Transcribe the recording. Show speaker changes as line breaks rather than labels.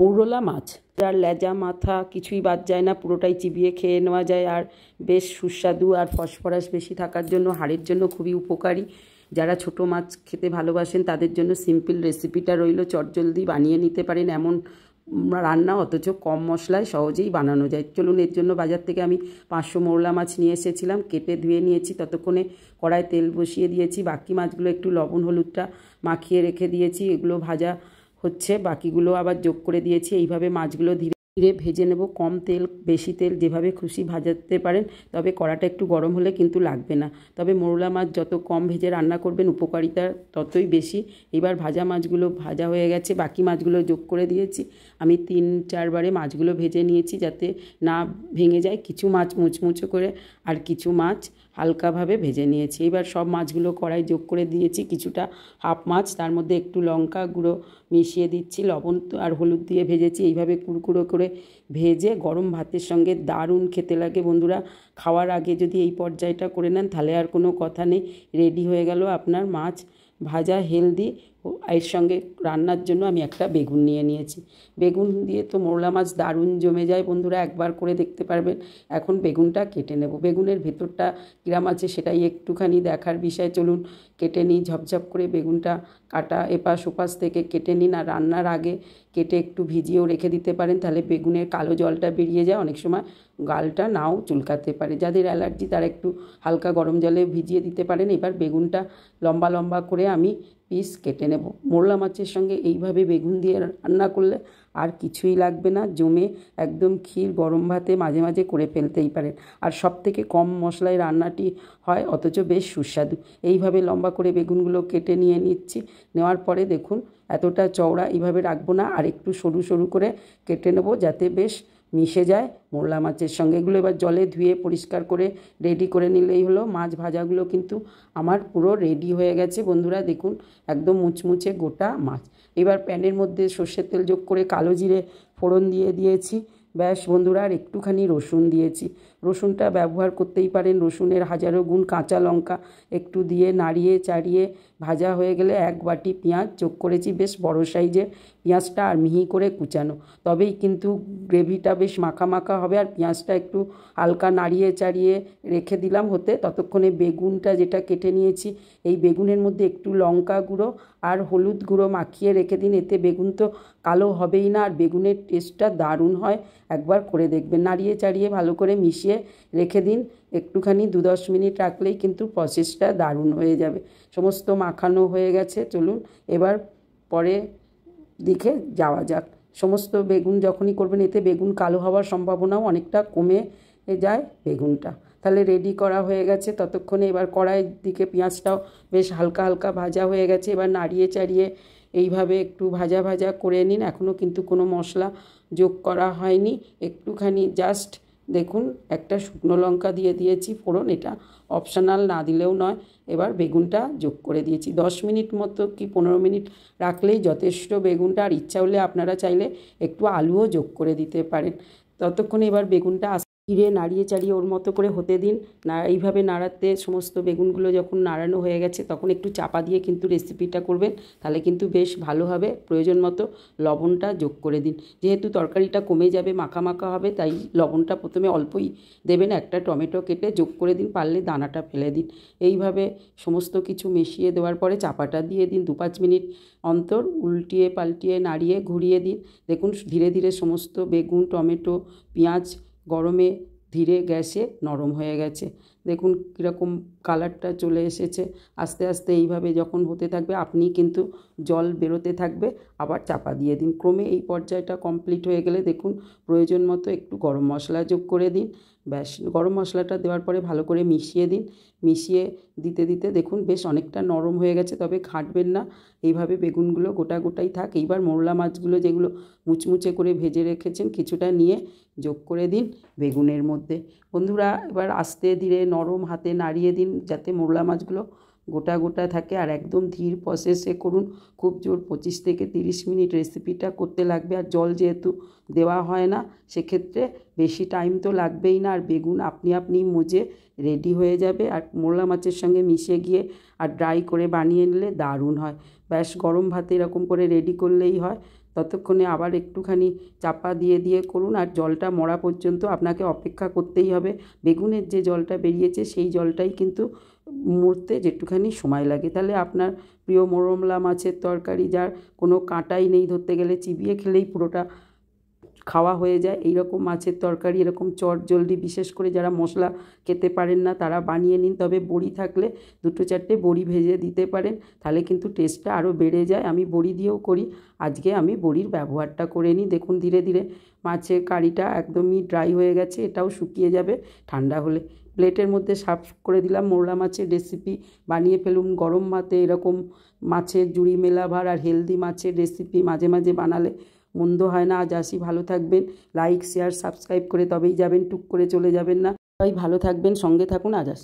মৌরলা মাছ, যার লেজা মাথা কিছুই বাদ যায় না, পুরোটাই চিবিয়ে খেয়ে নেওয়া যায়। আর বেশ সুস্বাদু আর ফসফরাস বেশি থাকার জন্য হাড়ের জন্য খুবই উপকারী। যারা ছোট মাছ খেতে ভালোবাসেন তাদের জন্য সিম্পল রেসিপিটা রইল, চটজলদি বানিয়ে নিতে পারেন এমন রান্না, অথচ কম মশলায় সহজেই বানানো যায়। চলুন, এর জন্য বাজার থেকে আমি 500 মৌরলা মাছ নিয়ে এসেছিলাম, কেটে ধুয়ে নিয়েছি। ততক্ষণে কড়ায় তেল বসিয়ে দিয়েছি, বাকি মাছগুলো একটু লবণ হলুদটা মাখিয়ে রেখে দিয়েছি, এগুলো ভাজা হচ্ছে, বাকিগুলো আবার যোগ করে দিয়েছি। এইভাবে মাছগুলো ধীরে ধীরে ভেজে নেব, কম তেল বেশি তেল যেভাবে খুশি ভাজাতে পারেন, তবে কড়াটা একটু গরম হলে কিন্তু লাগবে না। তবে মৌরলা মাছ যত কম ভেজে রান্না করবেন উপকারিতা ততই বেশি। এবার ভাজা মাছগুলো ভাজা হয়ে গেছে, বাকি মাছগুলো যোগ করে দিয়েছি। আমি 3-4 বারে মাছগুলো ভেজে নিয়েছি যাতে না ভেঙে যায়, কিছু মাছ মুচমুচো করে আর কিছু মাছ হালকাভাবে ভেজে নিয়েছি। এবার সব মাছগুলো কড়াই যোগ করে দিয়েছি, কিছুটা হাফ মাছ, তার মধ্যে একটু লঙ্কা গুঁড়ো মিশিয়ে দিচ্ছি, লবণ আর হলুদ দিয়ে ভেজেছি। এইভাবে কুড়কুড়ো করে ভেজে গরম ভাতের সঙ্গে দারুণ খেতে লাগে বন্ধুরা। খাওয়ার আগে যদি এই পর্যায়টা করে নেন তাহলে আর কোনো কথা নেই, রেডি হয়ে গেল আপনার মাছ ভাজা হেলদি। এর সঙ্গে রান্নার জন্য আমি একটা বেগুন নিয়ে নিয়েছি। বেগুন দিয়ে তো মৌরলা মাছ দারুণ জমে যায় বন্ধুরা, একবার করে দেখতে পারবেন। এখন বেগুনটা কেটে নেব, বেগুনের ভেতরটা কিরাম আছে সেটাই একটুখানি দেখার বিষয়। চলুন কেটে নিই। ঝপঝপ করে বেগুনটা কাটা এপাশ ওপাশ থেকে কেটে নিন। আর রান্নার আগে কেটে একটু ভিজিয়েও রেখে দিতে পারেন, তাহলে বেগুনের কালো জলটা বেরিয়ে যায়, অনেক সময় গালটা নাও চুলকাতে পারে। যাদের অ্যালার্জি তারা একটু হালকা গরম জলে ভিজিয়ে দিতে পারেন। এবার বেগুনটা লম্বা লম্বা করে আমি পিস কেটে নেব। মৌরলা মাছের সঙ্গে এইভাবে বেগুন দিয়ে রান্না করলে আর কিছুই লাগবে না, জমে একদম ক্ষীর। গরম ভাতে মাঝে মাঝে করে ফেলতেই পারেন। আর সবথেকে কম মশলায় রান্নাটি হয়, অথচ বেশ সুস্বাদু। এইভাবে লম্বা করে বেগুনগুলো কেটে নিয়ে নিচ্ছি। নেওয়ার পরে দেখুন এতটা চওড়া এইভাবে রাখবো না, আর একটু সরু সরু করে কেটে নেব যাতে বেশ মিশে যায় মৌরলা মাছের সঙ্গে। এগুলো এবার জলে ধুয়ে পরিষ্কার করে রেডি করে নিলেই হলো। মাছ ভাজাগুলো কিন্তু আমার পুরো রেডি হয়ে গেছে বন্ধুরা, দেখুন একদম মুচমুচে গোটা মাছ। এবার প্যানের মধ্যে সর্ষের তেল যোগ করে কালো জিরে ফোড়ন দিয়ে দিয়েছি। ব্যাস বন্ধুরা, আর একটুখানি রসুন দিয়েছি। রসুনটা ব্যবহার করতেই পারেন, রসুনের হাজারো গুণ। কাঁচা লঙ্কা একটু দিয়ে নাড়িয়ে চাড়িয়ে ভাজা হয়ে গেলে 1 বাটি পেঁয়াজ যোগ করেছি, বেশ বড় সাইজের পেঁয়াজটা, আর মিহি করে কুচানো। তবেই কিন্তু গ্রেভিটা বেশ মাখা মাখা হবে। আর পেঁয়াজটা একটু হালকা নাড়িয়ে চাড়িয়ে রেখে দিলাম হতে। ততক্ষণে বেগুনটা যেটা কেটে নিয়েছি, এই বেগুনের মধ্যে একটু লঙ্কা গুঁড়ো আর হলুদ গুঁড়ো মাখিয়ে রেখে দিন। এতে বেগুন তো কালো হবেই না, আর বেগুনের টেস্টটা দারুণ হয়, একবার করে দেখবেন। নাড়িয়ে চাড়িয়ে ভালো করে মিশিয়ে রেখে দিন, একটুখানি 2-10 মিনিট রাখলেই কিন্তু প্রসেসটা দারুণ হয়ে যাবে। সমস্ত মাখানো হয়ে গেছে, চলুন এবার পরে দিকে যাওয়া যাক। সমস্ত বেগুন যখনই করবেন, এতে বেগুন কালো হওয়ার সম্ভাবনাও অনেকটা কমে যায় বেগুনটা। তাহলে রেডি করা হয়ে গেছে। ততক্ষণে এবার কড়াইয়ের দিকে পেঁয়াজটাও বেশ হালকা হালকা ভাজা হয়ে গেছে। এবার নাড়িয়ে চাড়িয়ে এইভাবে একটু ভাজা ভাজা করে নিন। এখনও কিন্তু কোনো মশলা যোগ করা হয়নি, একটুখানি জাস্ট দেখুন একটা শুকনো লঙ্কা দিয়ে দিয়েছি ফোড়ন, এটা অপশনাল, না দিলেও নয়। এবার বেগুনটা যোগ করে দিয়েছি। 10 মিনিট মতো কি 15 মিনিট রাখলেই যথেষ্ট বেগুনটা। আর ইচ্ছা হলে আপনারা চাইলে একটু আলুও যোগ করে দিতে পারেন। ততক্ষণে এবার বেগুনটা ধীরে নাড়িয়ে চাড়িয়ে ওর মতো করে হতে দিন। এইভাবে নাড়াতে সমস্ত বেগুনগুলো যখন নাড়ানো হয়ে গেছে তখন একটু চাপা দিয়ে কিন্তু রেসিপিটা করবেন, তাহলে কিন্তু বেশ ভালো হবে। প্রয়োজন মতো লবণটা যোগ করে দিন। যেহেতু তরকারিটা কমে যাবে, মাখা মাখা হবে, তাই লবণটা প্রথমে অল্পই দেবেন। একটা টমেটো কেটে যোগ করে দিন, পারলে দানাটা ফেলে দিন। এইভাবে সমস্ত কিছু মিশিয়ে দেওয়ার পরে চাপাটা দিয়ে দিন। 2-5 মিনিট অন্তর উল্টিয়ে পাল্টিয়ে নাড়িয়ে ঘুরিয়ে দিন। দেখুন ধীরে ধীরে সমস্ত বেগুন, টমেটো, পেঁয়াজ গরমে ধীরে গ্যাসে নরম হয়ে গেছে। দেখুন কীরকম কালারটা চলে এসেছে। আস্তে আস্তে এইভাবে যখন হতে থাকবে আপনি কিন্তু জল বেরোতে থাকবে, আবার চাপা দিয়ে দিন। ক্রমে এই পর্যায়টা কমপ্লিট হয়ে গেলে দেখুন প্রয়োজন মতো একটু গরম মশলা যোগ করে দিন। ব্যাস, গরম মশলাটা দেওয়ার পরে ভালো করে মিশিয়ে দিন। মিশিয়ে দিতে দিতে দেখুন বেশ অনেকটা নরম হয়ে গেছে, তবে ঘাঁটবেন না, এইভাবে বেগুনগুলো গোটা গোটাই থাক। এইবার মৌরলা মাছগুলো যেগুলো মুচমুচে করে ভেজে রেখেছেন কিছুটা নিয়ে যোগ করে দিন বেগুনের মধ্যে। বন্ধুরা এবার আস্তে ধীরে নরম হাতে নাড়িয়ে দিন যাতে মৌরলা মাছগুলো গোটা গোটা থাকে। আর একদম ধীর প্রসেসে করুন, খুব জোর 25 থেকে 30 মিনিট রেসিপিটা করতে লাগবে। আর জল যেহেতু দেওয়া হয় না সেক্ষেত্রে বেশি টাইম তো লাগবেই না, আর বেগুন আপনি আপনি মজে রেডি হয়ে যাবে। আর মৌরলা মাছের সঙ্গে মিশে গিয়ে আর ড্রাই করে বানিয়ে নিলে দারুণ হয়। ব্যাস, গরম ভাতে এরকম করে রেডি করলেই হয়। ততক্ষণে আবার একটুখানি চাপা দিয়ে দিয়ে করুন, আর জলটা মরা পর্যন্ত আপনাকে অপেক্ষা করতেই হবে। বেগুনের যে জলটা বেরিয়েছে সেই জলটাই কিন্তু মরতে যেটুখানি সময় লাগে। তাহলে আপনার প্রিয় মোরলা মাছের তরকারি, যার কোনো কাঁটাই নেই, ধরতে গেলে চিবিয়ে খেলেই পুরোটা খাওয়া হয়ে যায়, এইরকম মাছের তরকারি এরকম চটজলদি, বিশেষ করে যারা মশলা খেতে পারেন না তারা বানিয়ে নিন। তবে বড়ি থাকলে 2-4টে বড়ি ভেজে দিতে পারেন, তাহলে কিন্তু টেস্টটা আরও বেড়ে যায়। আমি বড়ি দিয়েও করি, আজকে আমি বড়ির ব্যবহারটা করে নিই। দেখুন ধীরে ধীরে মাছের কারিটা একদমই ড্রাই হয়ে গেছে, এটাও শুকিয়ে যাবে ঠান্ডা হলে। প্লেটের মধ্যে সার্ভ করে দিলাম। মোরলা মাছের রেসিপি বানিয়ে ফেলুন গরম ভাতে। এরকম মাছের জুড়ি মেলা ভার আর হেলদি মাছের রেসিপি মাঝে মাঝে বানালে মন্দ হয় না। আজ আসি, ভালো থাকবেন। লাইক শেয়ার সাবস্ক্রাইব করে তবেই যাবেন, টুক করে চলে যাবেন না। সবাই ভালো থাকবেন, সঙ্গে থাকুন। আজ আসি।